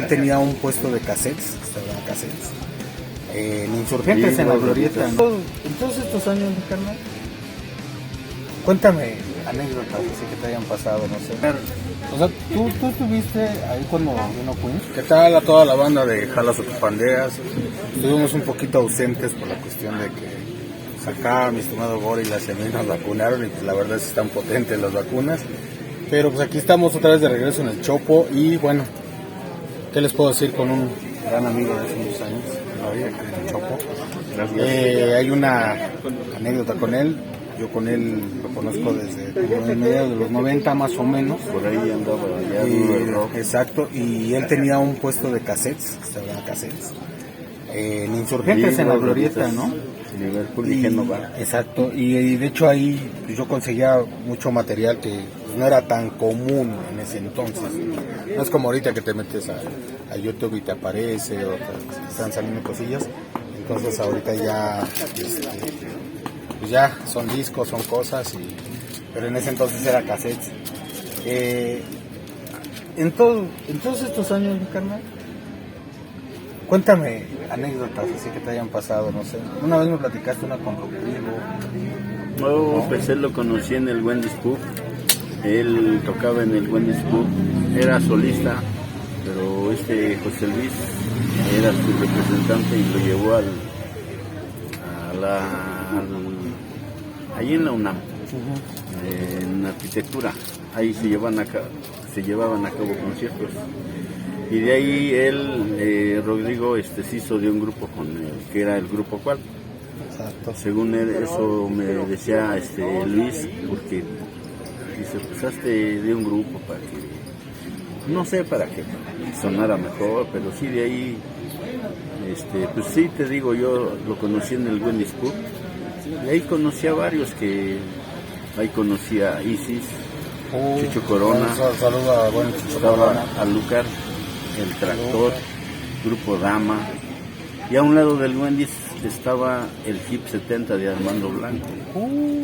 tenía un puesto de cassettes, en Insurgentes, sí, en la Glorieta, ¿no? En todos estos años, carnal, cuéntame anécdotas así que te hayan pasado, no sé. O sea, tú estuviste ahí cuando vino Queen. ¿Qué tal a toda la banda de Jalas o tus Pandeas? Estuvimos un poquito ausentes por la cuestión de que acá mi estimado Gorila y a mí nos vacunaron y pues la verdad es que están potentes las vacunas. Pero pues aquí estamos otra vez de regreso en el Chopo y bueno, ¿qué les puedo decir con un gran amigo de hace muchos años? En el Chopo. Gracias. Hay una anécdota con él. Yo con él lo conozco desde en medio de los 90 más o menos. Por ahí andaba ya. Exacto, y él tenía un puesto de cassettes, en Insurgentes, sí, en la Glorieta, ¿no? Liverpool y Génova. Exacto, y de hecho ahí yo conseguía mucho material que no era tan común en ese entonces. No es como ahorita que te metes a YouTube y te aparece o te están saliendo cosillas. Entonces ahorita ya pues ya son discos, son cosas, pero en ese entonces era cassettes. En todos estos años, mi carnal, cuéntame anécdotas así que te hayan pasado, no sé. Una vez me platicaste una con Rodrigo. No, pues él lo conocí en el Wendy's Pub. Él tocaba en el Wendy's Pub, era solista, pero José Luis era su representante y lo llevó allí en la UNAM, en arquitectura. Ahí se llevaban a cabo conciertos. Y de ahí Rodrigo se hizo de un grupo con él, que era el grupo Cual. Exacto. Según él, eso me decía Luis, porque dice, pues hazte de un grupo para que, no sé, para que sonara mejor, pero sí de ahí, pues sí te digo, yo lo conocí en el Wendy's Pub, y ahí conocí a varios ahí conocí a Isis, Chucho Corona, Chucho Corona, a Lucar, El Tractor, Grupo Dama, y a un lado del Wendy's estaba el Hip 70 de Armando Blanco,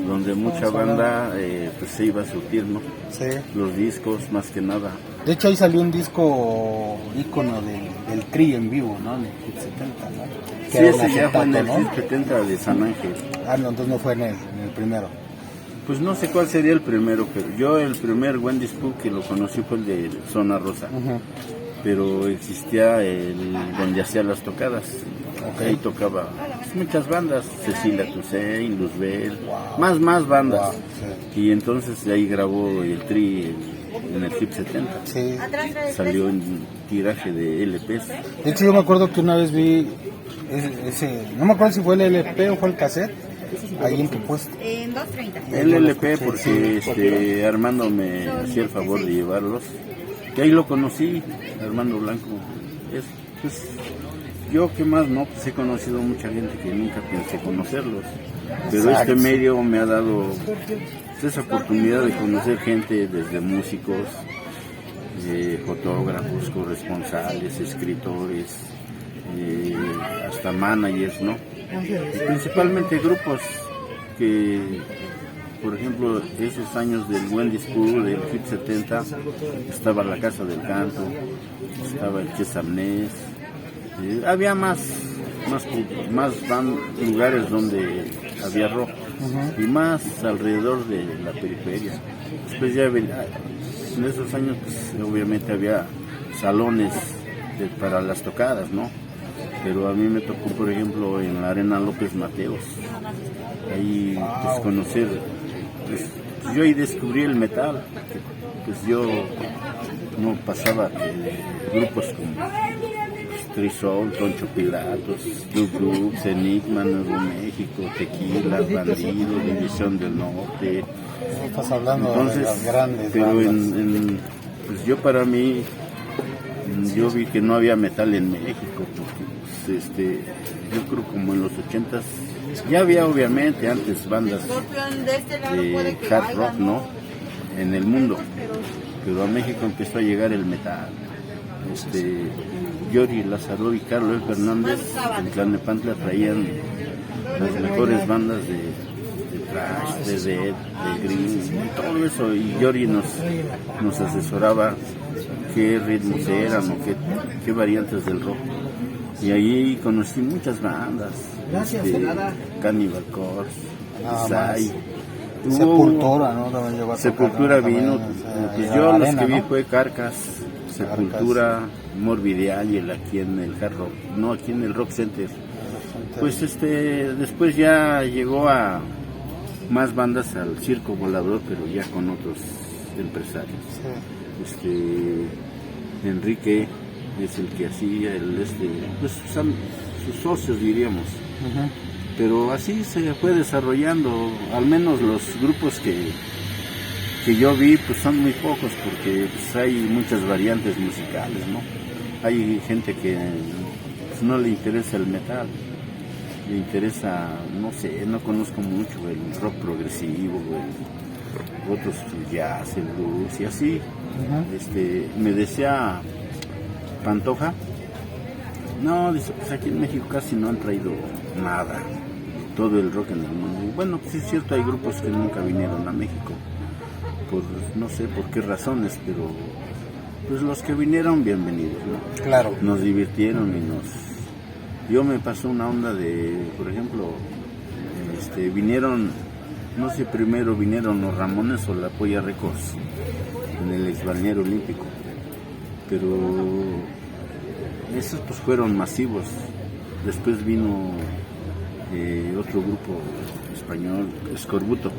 donde mucha banda pues se iba a surtir, ¿no? Sí. Los discos, más que nada. De hecho ahí salió un disco ícono del Tri en vivo, ¿no? En el Hip 70, ¿no? Sí, ese ya fue en el Hip 70 de San Ángel. Ah, no, entonces no fue en el primero. Pues no sé cuál sería el primero, pero yo el primer Wendy's Pub que lo conocí fue el de Zona Rosa. Pero existía donde hacía las tocadas. Okay. Ahí tocaba muchas bandas, Cecilia Toussaint, Luzbel, más bandas. Wow, sí. Y entonces ahí grabó el Tri en el Hip 70. Sí. Salió en tiraje de LPs. De hecho yo me acuerdo que una vez vi no me acuerdo si fue el LP o fue el cassette. Ahí en tu puesto. En 230. El LP porque Armando me hacía el favor de llevarlos. Y ahí lo conocí, Armando Blanco. Pues, yo que más no, pues he conocido mucha gente que nunca pensé conocerlos. Pero este medio me ha dado esa oportunidad de conocer gente, desde músicos, fotógrafos, corresponsales, escritores, hasta managers, ¿no? Y principalmente grupos que, por ejemplo, esos años del Wendy's Pub, del Hip 70, estaba la Casa del Canto, estaba el Chesamnés, había más lugares donde había rock y más alrededor de la periferia. Después ya en esos años pues, obviamente había salones para las tocadas, ¿no? Pero a mí me tocó, por ejemplo, en la Arena López Mateos, ahí pues conocer, pues yo ahí descubrí el metal, pues yo no pasaba grupos como Trisol, Toncho Pilatos, Blue Groups, Enigma, Nuevo México, Tequila, Bandido, División del Norte. Estás hablando de las grandes pero bandas. Pues yo para mí, yo vi que no había metal en México, porque pues, yo creo como en los 80s, ya había obviamente antes bandas de hard rock, ¿no? En el mundo, pero a México empezó a llegar el metal. Yori Lázaro y Carlos Fernández en Tlalnepantla traían las mejores bandas de thrash, de death, de green, todo eso, y Yori nos asesoraba qué ritmos eran o qué variantes del rock. Y ahí conocí muchas bandas. Gracias, de nada. Cannibal Corpse, Nada Psy. más. Sepultura, ¿no? También llegó a tocar, Sepultura ¿no? vino, También, pues la yo arena, los que vi ¿no? fue Carcass, Sepultura, Morbid Angel aquí en el Hard Rock, no aquí en el Rock Center. Pues después ya llegó a más bandas al Circo Volador, pero ya con otros empresarios. Sí. Enrique es el que hacía pues son sus socios, diríamos. Ujú. Pero así se fue desarrollando, al menos los grupos que yo vi pues son muy pocos, porque pues, hay muchas variantes musicales, ¿no? Hay gente que pues, no le interesa el metal, le interesa, no sé, no conozco mucho el rock progresivo, otros jazz, el blues y así. Ujú. Me decía Pantoja, no, dice, pues aquí en México casi no han traído nada, todo el rock en el mundo. Y bueno, pues es cierto, hay grupos que nunca vinieron a México, por no sé por qué razones, pero pues los que vinieron, bienvenidos, ¿no? Claro. Nos divirtieron yo me pasó una onda por ejemplo, vinieron, no sé, primero vinieron los Ramones o la Polla Records en el ex balneario olímpico, pero esos pues fueron masivos. Después vino otro grupo español, Escorbuto.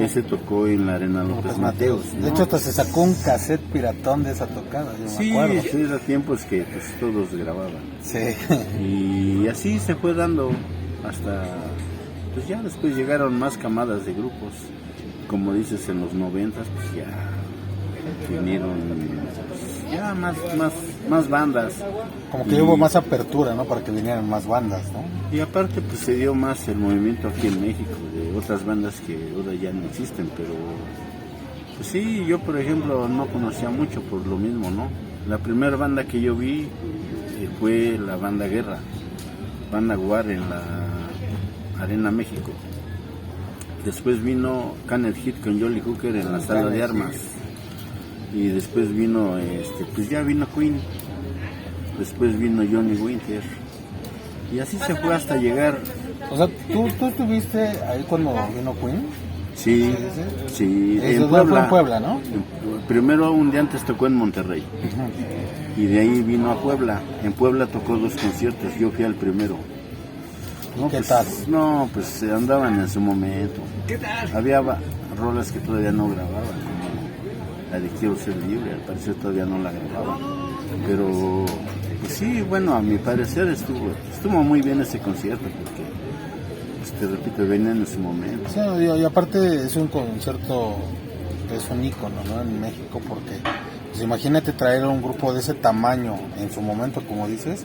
Ese tocó en la Arena López Mateos, ¿no? De hecho, hasta se sacó un cassette piratón de esa tocada, yo Sí, me acuerdo. sí, era tiempos que pues, todos grababan. Sí. Y así se fue dando hasta, pues ya después llegaron más camadas de grupos. Como dices, en los 90s, pues ya vinieron pues, ya más bandas. Como que hubo más apertura, ¿no? Para que vinieran más bandas, ¿no? Y aparte pues se dio más el movimiento aquí en México de otras bandas que ahora ya no existen, pero pues sí, yo por ejemplo no conocía mucho por lo mismo, ¿no? La primera banda que yo vi fue la banda Guerra, banda War en la Arena México. Después vino Canet Hit con Jolly Hooker en la Sala de Armas. Y después vino, pues ya vino Queen. Después vino Johnny Winter. Y así se fue hasta llegar. O sea, ¿tú estuviste ahí cuando vino Queen? Sí, sí. Eso fue en Puebla, ¿no? Primero un día antes tocó en Monterrey. Ujú. Y de ahí vino a Puebla. En Puebla tocó 2 conciertos. Yo fui al primero. No, ¿Qué pues, tal? No, pues andaban en su momento. ¿Qué tal? Había rolas que todavía no grababan, como la de Quiero Ser Libre, al parecer todavía no la grababan. Pero, pues sí, bueno, a mi parecer estuvo muy bien ese concierto, porque, pues, te repito, venían en su momento. Sí, y aparte es un concierto, es un ícono, ¿no? En México, porque pues imagínate traer a un grupo de ese tamaño en su momento, como dices,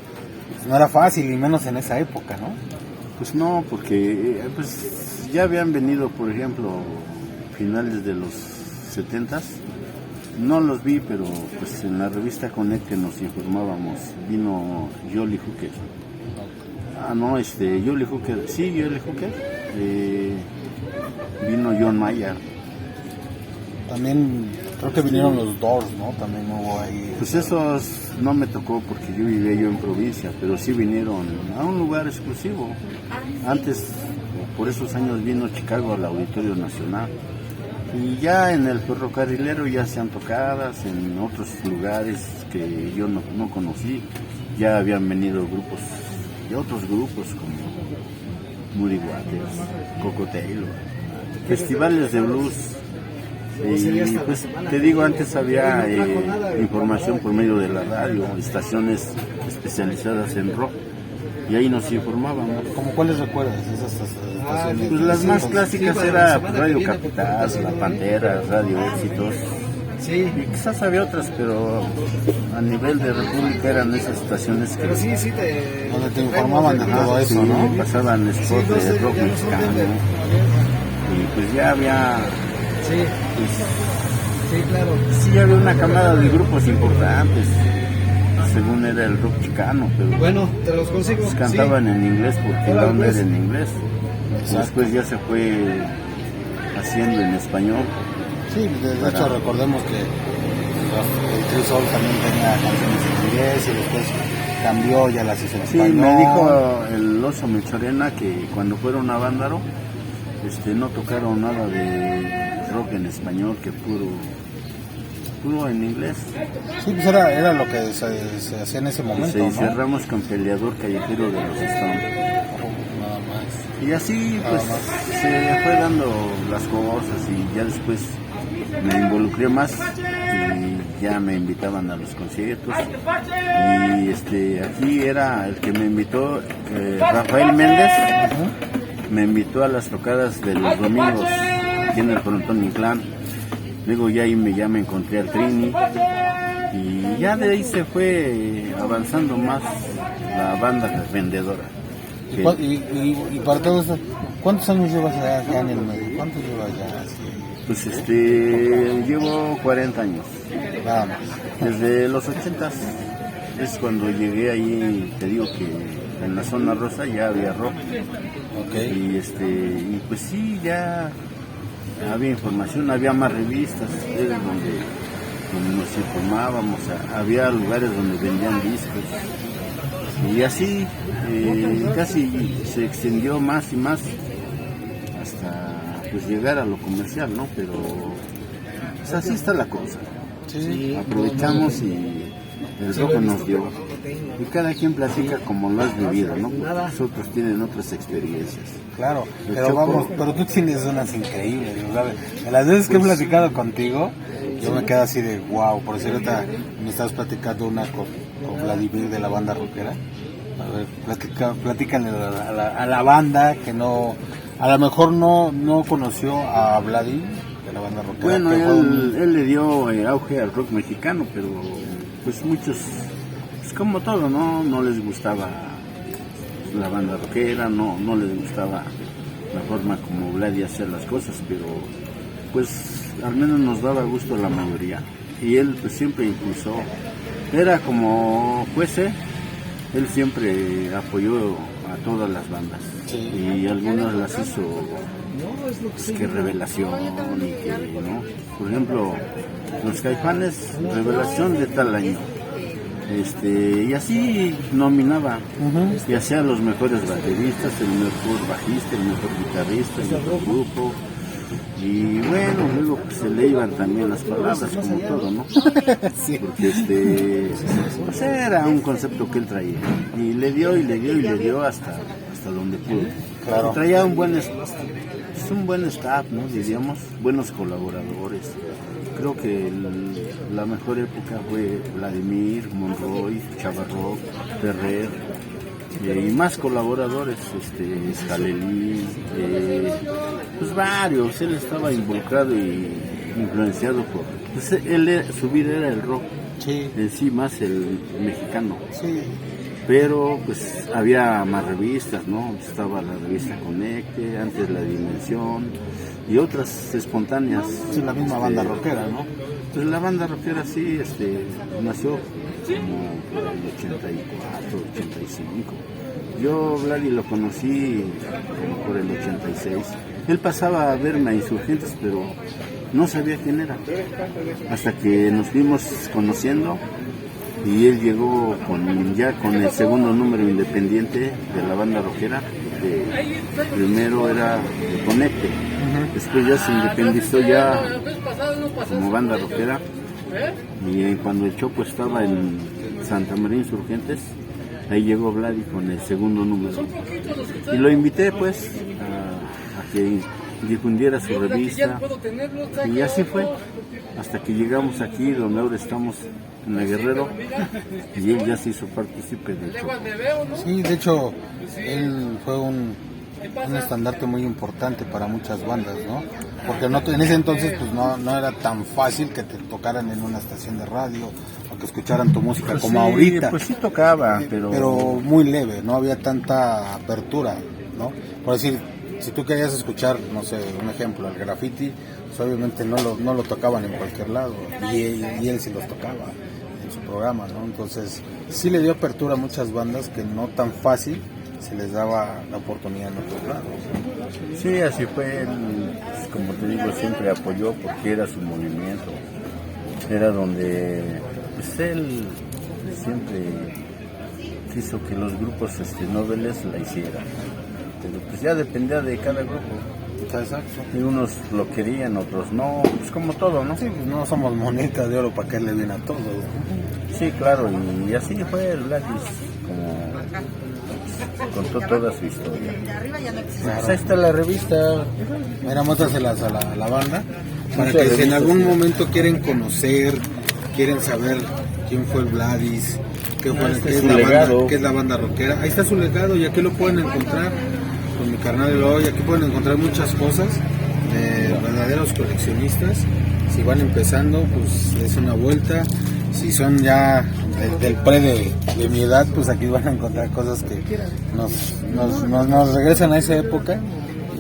pues no era fácil, y menos en esa época, ¿no? Pues no, porque pues ya habían venido, por ejemplo, finales de los 70s. No los vi, pero pues en la revista Connect que nos informábamos, vino Jolly Hooker. Ah, no, Jolly Hooker, sí, Jolly Hooker. Vino John Mayer. También creo que vinieron los Doors, ¿no? También hubo ahí. Pues esos no me tocó porque yo vivía yo en provincia, pero sí vinieron a un lugar exclusivo. Antes, por esos años, vino Chicago al Auditorio Nacional. Y ya en el ferrocarrilero ya hacían tocadas, en otros lugares que yo no conocí. Ya habían venido grupos, de otros grupos como Moody Waters, Coco Taylor, festivales de blues. Y pues te digo, antes había información por medio de la radio, estaciones especializadas en rock, y ahí nos informábamos. ¿Cómo cuáles recuerdas esas estaciones? Pues las más clásicas era Radio Capital, La Pantera, Radio Éxitos. Sí. Y quizás había otras, pero a nivel de república eran esas estaciones que Pero sí, te... donde te informaban de todo sí, eso, ¿no? pasaban spots de rock mexicano. Y pues ya había... Sí, Pues, sí, claro. sí había una camada de grupos importantes, según era el rock chicano, pero Bueno, te los consigo. pues cantaban en inglés porque la onda era en inglés. Exacto. Después ya se fue haciendo en español. Sí, de hecho recordemos que el Three Souls también tenía canciones en inglés y después cambió, ya las hizo en Sí, español. me dijo el Oso Melchorena que cuando fueron a Vándaro, no tocaron nada de rock en español, que puro en inglés. Sí, pues era lo que se hacía en ese momento, Y ¿no? cerramos con Peleador Callejero de los Stones. Nada más. Y así pues Nada más. se fue dando las cosas y ya después me involucré más y ya me invitaban a los conciertos. Y aquí era el que me invitó, Rafael Méndez, me invitó a las tocadas de los domingos aquí en el Frontón Inclán. Luego ya me encontré al Trini y ya de ahí se fue avanzando más la banda vendedora. Y para todo eso, ¿cuántos años llevas ya en el medio? ¿Cuántos llevas ya así? Pues llevo 40 años, Nada más. desde los 80s es cuando llegué ahí, te digo que en la zona rosa ya había rock. Ok. Y pues sí, ya había información, había más revistas, era donde nos informábamos, había lugares donde vendían discos y así casi se extendió más y más hasta pues llegar a lo comercial, ¿no? Pero pues, así está la cosa. Sí. Aprovechamos y el rojo nos dio. Y cada quien platica como lo has vivido, ¿no? Porque los otros tienen otras experiencias. Claro, El pero Choco. vamos, pero tú tienes unas increíbles, ¿sabes? De las veces que he platicado contigo, yo me quedo así de wow. Por decir, ahorita me estabas platicando una con Vladimir de la banda rockera. A ver, platícanle a la banda que no, a lo mejor no conoció a Vladimir de la banda rockera. Bueno, que fue él le dio auge al rock mexicano, pero pues muchos, pues como todo, no les gustaba la banda rockera, no les gustaba la forma como Vladi hacía las cosas, pero pues al menos nos daba gusto la mayoría. Y él pues siempre impulsó, era como fuese, él siempre apoyó a todas las bandas. Sí. Y algunas las hizo pues, que Revelación y que, ¿no? Por ejemplo, los Caifanes, Revelación de tal año. Y así nominaba y hacía los mejores bateristas, el mejor bajista, el mejor guitarrista, el mejor grupo. Y bueno, luego pues, se le iban también las palabras, como todo, ¿no? Sí. Porque pues, era un concepto que él traía. Y le dio hasta donde pudo. Claro. Traía un buen staff, ¿no? Diríamos, buenos colaboradores. Creo que la mejor época fue Vladimir, Monroy, Chavarro, Ferrer, y más colaboradores, Scalelí, pues varios. Él estaba involucrado y influenciado por, pues su vida era el rock, Sí. en sí más el mexicano. Sí. Pero pues había más revistas, ¿no? Estaba la revista Conecte, antes La Dimensión y otras espontáneas. Sí, la misma banda rockera, ¿no? Pues la banda rockera sí, nació como por el 84, 85. Yo Vladi lo conocí como por el 86. Él pasaba a verme a Insurgentes, pero no sabía quién era. Hasta que nos fuimos conociendo. Y él llegó ya con el segundo número independiente de la banda rockera. Primero era de Conecte, después ya se independizó ya como banda rockera. Y cuando el Choco estaba en Santa María Insurgentes, ahí llegó Vladi con el segundo número. Y lo invité pues a que difundiera su revista. Y así fue, hasta que llegamos aquí donde ahora estamos en la Guerrero, y él ya se hizo partícipe del Choco. Sí, de hecho, él fue un estandarte muy importante para muchas bandas, ¿no? Porque en ese entonces pues no era tan fácil que te tocaran en una estación de radio o que escucharan tu música Pues como sí, ahorita. Pues sí tocaba, pero muy leve, no había tanta apertura, ¿no? Por decir, si tú querías escuchar, no sé, un ejemplo, el graffiti, pues obviamente no lo tocaban en cualquier lado, y él sí los tocaba en su programa, ¿no? Entonces sí le dio apertura a muchas bandas que no tan fácil se les daba la oportunidad en otros lados. Sí, así fue. Él, pues, como te digo, siempre apoyó porque era su movimiento. Era donde pues él siempre quiso que los grupos noveles la hicieran, pero pues ya dependía de cada grupo. Exacto. Y unos lo querían, otros no, pues como todo, ¿no? Sí, pues no somos monita de oro para caerle bien a todos. Sí, claro, y así fue el Gladys, como contó toda su historia. Pues ahí está la revista. Mira, muéstraselas a la banda para que si en algún momento quieren conocer, quieren saber quién fue el Gladys, qué es la banda rockera. Ahí está su legado y aquí lo pueden encontrar con mi carnal Eloy. Aquí pueden encontrar muchas cosas de verdaderos coleccionistas. Si van empezando, pues es una vuelta. Si son ya del pre de mi edad, pues aquí van a encontrar cosas que nos regresan a esa época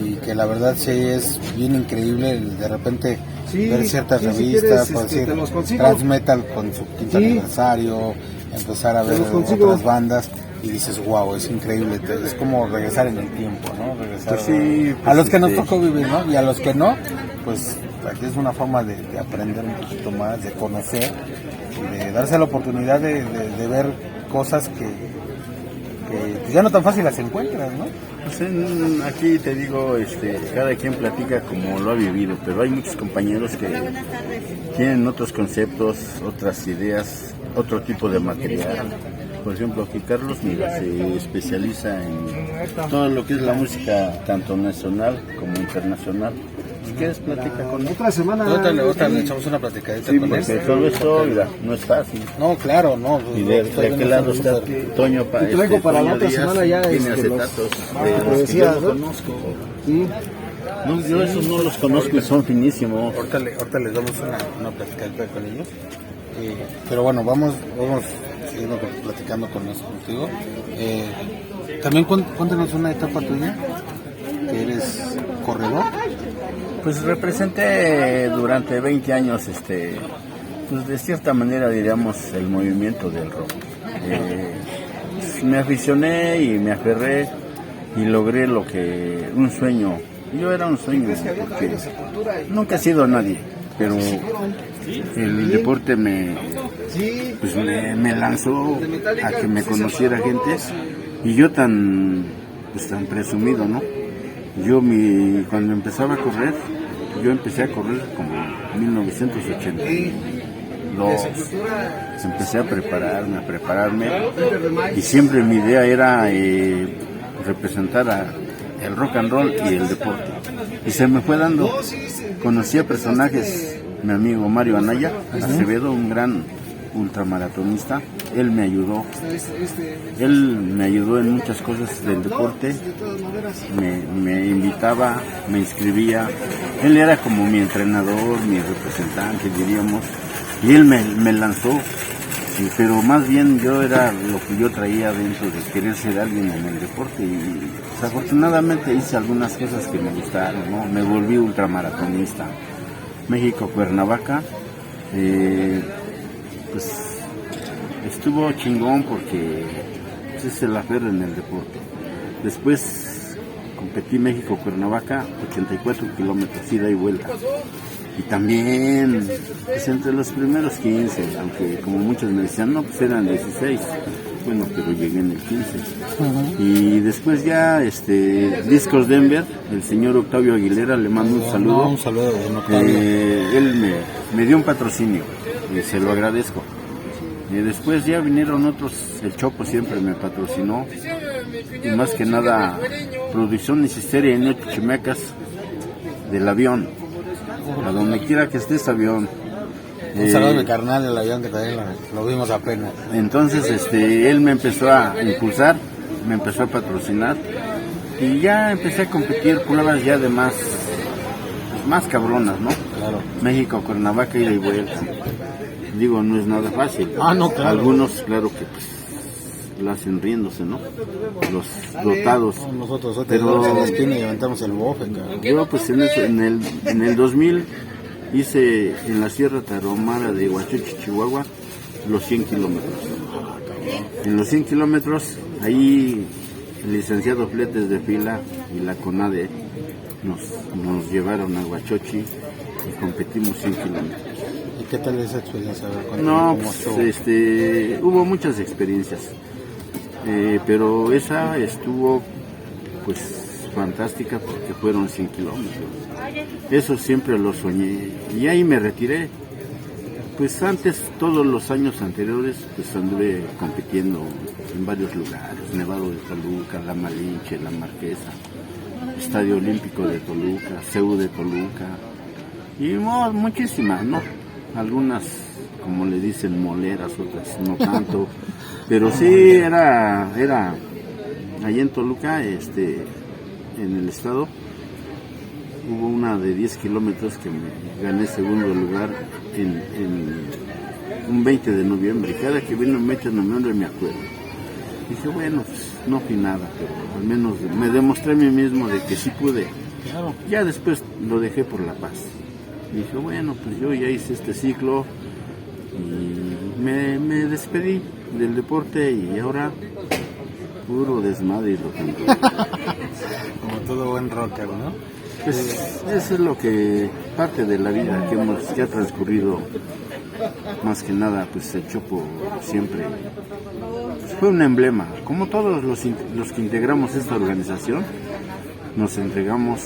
y que la verdad sí es bien increíble de repente ver ciertas revistas, por decir Transmetal con su quinto aniversario, empezar a ver otras bandas y dices, wow, es increíble, es como regresar en el tiempo, ¿no? Regresar a los que nos tocó vivir, ¿no? Y a los que no, pues aquí es una forma de aprender un poquito más, de conocer, de darse la oportunidad de ver cosas que ya no tan fácil las encuentras, ¿no? Pues aquí te digo, cada quien platica como lo ha vivido, pero hay muchos compañeros que tienen otros conceptos, otras ideas, otro tipo de material. Por ejemplo, aquí Carlos, mira, se especializa en todo lo que es la música, tanto nacional como internacional. Si quieres, platica con él. Otra semana. Otra le echamos una platicadita Sí, con porque él. todo esto, mira, no es fácil. No, claro, no. Y de aquel lado está Toño Y traigo para la otra semana ya tiene acetatos de los que yo no conozco. Sí. No, yo esos no los conozco y son finísimos. Ahorita les damos una platicadita con ellos. Pero bueno, vamos siguiendo platicando con eso contigo. También cuéntanos una etapa tuya, que eres corredor. Pues representé durante 20 años, pues de cierta manera diríamos el movimiento del rock. Me aficioné y me aferré y logré un sueño. Yo era un sueño porque nunca he sido nadie, pero el deporte me lanzó a que me conociera gente y yo tan presumido, ¿no? Cuando empezaba a correr, yo empecé a correr como en 1982. Empecé a prepararme y siempre mi idea era representar el rock and roll y el deporte. Y se me fue dando. Conocí a personajes, mi amigo Mario Anaya Acevedo, un gran ultramaratonista. Él me ayudó en muchas cosas del deporte, me invitaba, me inscribía, él era como mi entrenador, mi representante, diríamos, y él me lanzó, pero más bien yo era lo que yo traía dentro de querer ser alguien en el deporte, y desafortunadamente hice algunas cosas que me gustaron, ¿no? Me volví ultramaratonista. México, Cuernavaca, pues estuvo chingón porque es el aferro en el deporte. Después competí México-Cuernavaca, 84 kilómetros, ida y vuelta. Y también, pues entre los primeros 15, aunque como muchos me decían, no, pues eran 16. Bueno, pero llegué en el 15. Y después ya, Discos Denver, el señor Octavio Aguilera, le mando un saludo. Un saludo, don Octavio. Él me dio un patrocinio, y se lo agradezco. Después ya vinieron otros, el Chopo siempre me patrocinó, y más que nada, producción Necisteria en Chimecas del avión, a donde quiera que estés avión. Un saludo a mi carnal del avión que también lo vimos apenas. Entonces él me empezó a impulsar, me empezó a patrocinar, y ya empecé a competir pruebas ya de más cabronas, ¿no? Claro. México, Cuernavaca, ida y vuelta. Digo, no es nada fácil. No, claro. Algunos, claro que pues lo hacen riéndose, ¿no? Los dotados. Nosotros pero en la esquina y levantamos el bofe, cabrón. Yo pues en el 2000 hice en la Sierra Tarahumara de Huachuchi, Chihuahua, los 100 kilómetros. En los 100 kilómetros, ahí el licenciado Fletes de Fila y la CONADE nos llevaron a Huachochi y competimos 100 kilómetros. qué tal esa experiencia? A ver, cuéntame No, cómo pues, estuvo. hubo muchas experiencias, pero esa estuvo pues fantástica porque fueron 100 kilómetros. Eso siempre lo soñé y ahí me retiré. Pues antes, todos los años anteriores, pues anduve compitiendo en varios lugares, Nevado de Toluca, La Malinche, La Marquesa, Estadio Olímpico de Toluca, CEU de Toluca, y muchísimas, ¿no? Algunas, como le dicen, moleras, otras no tanto, pero sí era allí en Toluca, en el estado, hubo una de 10 kilómetros que me gané segundo lugar en un 20 de noviembre. Cada que vino un 20 de noviembre me acuerdo. Dije, bueno, pues no fui nada, pero al menos me demostré a mí mismo de que sí pude. Claro. Ya después lo dejé por la paz. Dije, bueno, pues yo ya hice este ciclo y me despedí del deporte y ahora puro desmadre y rock and roll. Como todo buen rocker, ¿no? Pues eso es lo que parte de la vida que ha transcurrido, más que nada. Pues el Chopo siempre pues, fue un emblema, como todos los que integramos esta organización, nos entregamos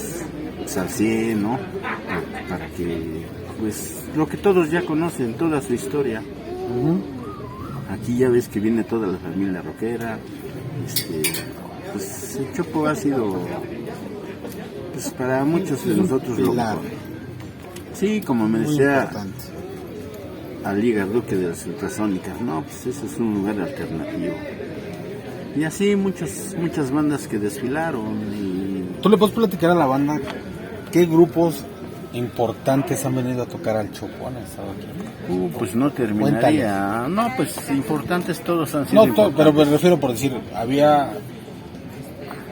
pues, al 100, ¿no? Para que pues lo que todos ya conocen, toda su historia. Aquí ya ves que viene toda la familia rockera. Pues el Chopo ha sido pues para muchos de nosotros pilar. Sí, como me Muy decía importante. a Liga Duque de las Ultrasónicas, no, pues ese es un lugar alternativo. Y así muchas bandas que desfilaron. Y ¿Tú le puedes platicar a la banda qué grupos importantes han venido a tocar al Chopo? ¿Han estado aquí? pues no terminaría. No, pues importantes todos han sido. No, importantes. pero me refiero por decir, había...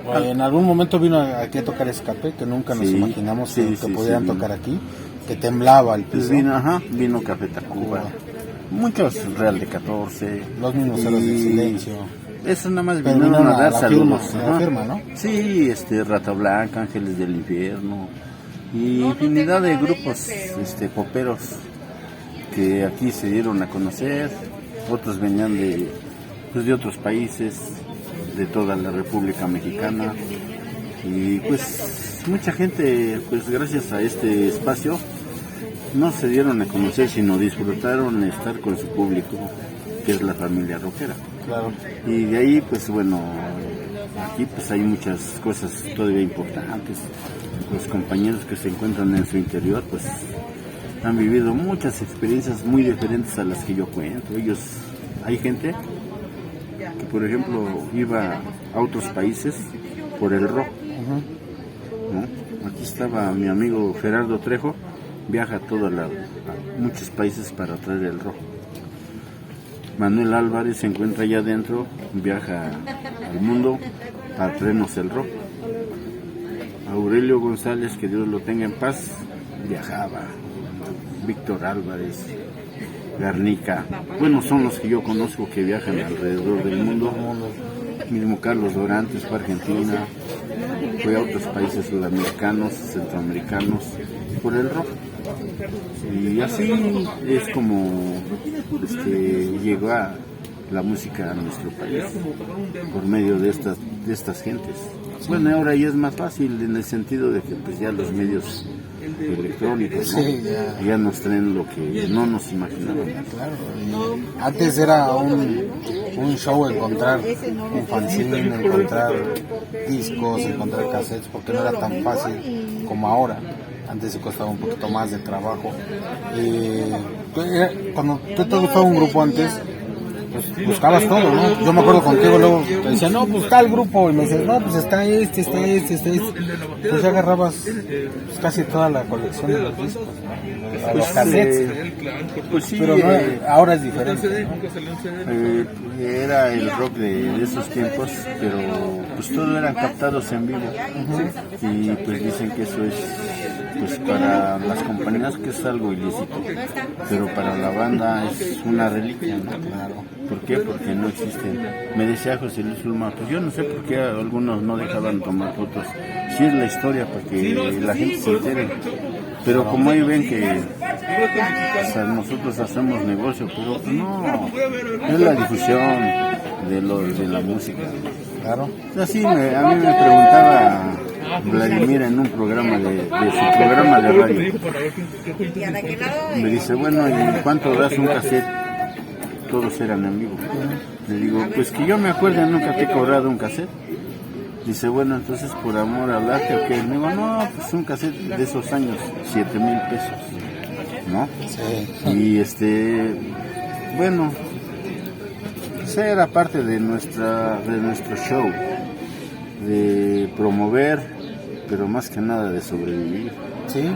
En algún momento vino aquí a tocar Escape, que nunca nos Sí, imaginamos sí, que sí, pudieran sí, tocar aquí, que temblaba el Pues piso. vino Café Tacuba, muchos Real de 14. Los mismos Héroes del Silencio. Eso nada más Pero vinieron a dar la saludos. firma, la firma, ¿no? Sí, Rata Blanca, Ángeles del Infierno y infinidad de grupos poperos que aquí se dieron a conocer. Otros venían de otros países, de toda la República Mexicana, y pues mucha gente, pues gracias a este espacio, no se dieron a conocer, sino disfrutaron estar con su público, que es la familia rockera. Claro. Y de ahí, pues bueno, aquí pues hay muchas cosas todavía importantes. Los compañeros que se encuentran en su interior, pues han vivido muchas experiencias muy diferentes a las que yo cuento. Hay gente que, por ejemplo, iba a otros países por el rock. ¿No? Aquí estaba mi amigo Gerardo Trejo, viaja a muchos países para traer el rock. Manuel Álvarez se encuentra allá adentro, viaja al mundo para traernos el rock. Aurelio González, que Dios lo tenga en paz, viajaba. Víctor Álvarez, Garnica, bueno, son los que yo conozco que viajan alrededor del mundo. Mismo Carlos Dorantes fue a Argentina, fue a otros países sudamericanos, centroamericanos, por el rock. Y así es como llegó la música a nuestro país, por medio de estas gentes. Bueno, ahora ya es más fácil en el sentido de que pues ya los medios electrónicos, ¿no? Sí, ya nos traen lo que no nos imaginábamos. Claro, y antes era un show encontrar un fanzine, encontrar discos, encontrar cassettes, porque no era tan fácil como ahora. Antes se costaba un poquito más de trabajo. Cuando tú te gustaba un grupo antes, pues buscabas todo, ¿no? Yo me acuerdo contigo, luego te decía, no, pues está el grupo, y me decías, no, pues está este. Pues ya agarrabas pues, casi toda la colección de los discos, ¿no? Los cassettes. Pues sí, Pero no, ahora es diferente, ¿no? era el rock de esos tiempos, pero pues todo eran captados en vivo. Y pues dicen que eso es, pues para las compañías que es algo ilícito, pero para la banda es una reliquia, ¿no? Claro. ¿Por qué? Porque no existen. Me decía José Luis Ulma, pues yo no sé por qué algunos no dejaban tomar fotos. Sí es la historia, para que la gente se entere. Pero como ahí ven que o sea, nosotros hacemos negocio, pero no, es la difusión de la música. Claro. O sea, sí, a mí me preguntaba Vladimir en un programa de su programa de radio. Me dice, bueno, ¿y cuánto das un cassette? Todos eran en vivo. Le digo, pues que yo me acuerdo, nunca te he cobrado un cassette. Dice, bueno, entonces por amor al arte, ¿o qué? Me digo, no, pues un cassette de esos años, 7,000 pesos, ¿no? Sí. Y bueno, pues era parte de nuestro show, de promover, pero más que nada de sobrevivir. Sí.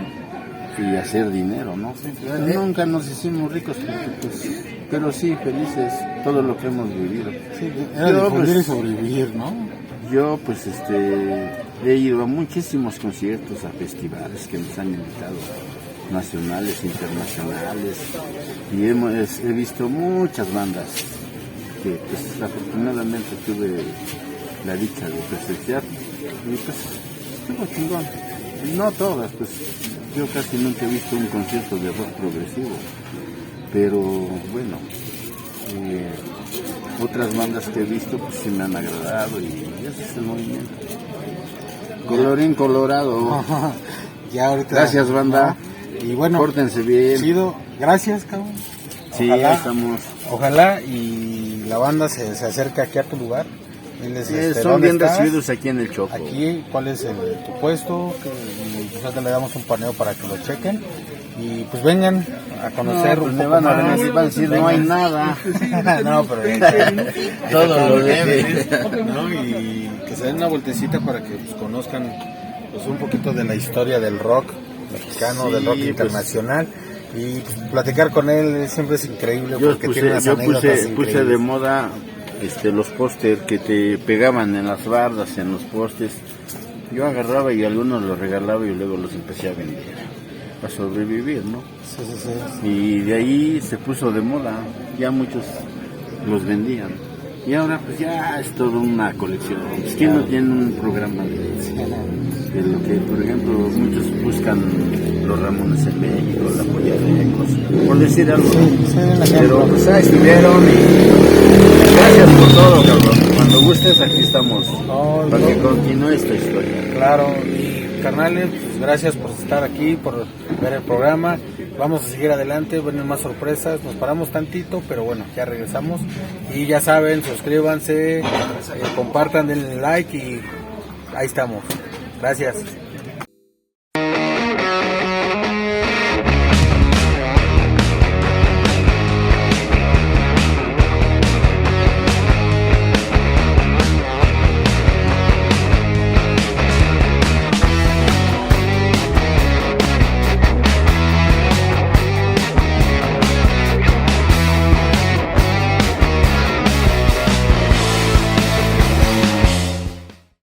Y hacer dinero, ¿no? Sí, claro. Nunca nos hicimos ricos, porque, pues, pero sí, felices, todo lo que hemos vivido. Sí, era Yo, difundir pues, y sobrevivir, ¿no? Yo pues he ido a muchísimos conciertos, a festivales que nos han invitado, nacionales, internacionales, y he visto muchas bandas que pues afortunadamente tuve la dicha de presenciar, y pues estuvo chingón. No todas, pues yo casi nunca he visto un concierto de rock progresivo, pero bueno, otras bandas que he visto pues sí me han agradado y ese es el movimiento. Colorín colorado. Ya ahorita. Gracias, banda. ¿No? Y bueno, pórtense bien. Chido, gracias, cabrón. Sí, Ojalá, estamos. Ojalá y la banda se acerque aquí a tu lugar. Diles, Son ¿dónde bien estás? recibidos aquí en el Chopo. Aquí, ¿cuál es tu puesto? Y nosotros le damos un paneo para que lo chequen. Y pues vengan a conocer No, pues un me poco van a más. venir y van a decir, no hay nada. No, pero Todo lo debe. ¿no? Y que se den una vueltecita para que pues, conozcan pues, un poquito de la historia del rock mexicano, Sí, del rock pues, internacional. Y pues, platicar con él siempre es increíble porque tiene unas anécdotas puse increíbles. de moda los póster que te pegaban en las bardas, en los postes. Yo agarraba y algunos los regalaba y luego los empecé a vender para sobrevivir, ¿no? Sí, sí, sí. Y de ahí se puso de moda, ya muchos los vendían. Y ahora pues ya es toda una colección. Es que no tiene un programa de lo que, por ejemplo, muchos buscan los Ramones en México, la Polla de Ecos, por decir algo. Pero pues ahí estuvieron y gracias por todo, cabrón. Cuando gustes aquí estamos para que continúe esta historia. Claro, y carnales, pues, gracias por estar aquí, por ver el programa. Vamos a seguir adelante, vienen más sorpresas. Nos paramos tantito, pero bueno, ya regresamos. Y ya saben, suscríbanse, compartan, denle like y ahí estamos. Gracias.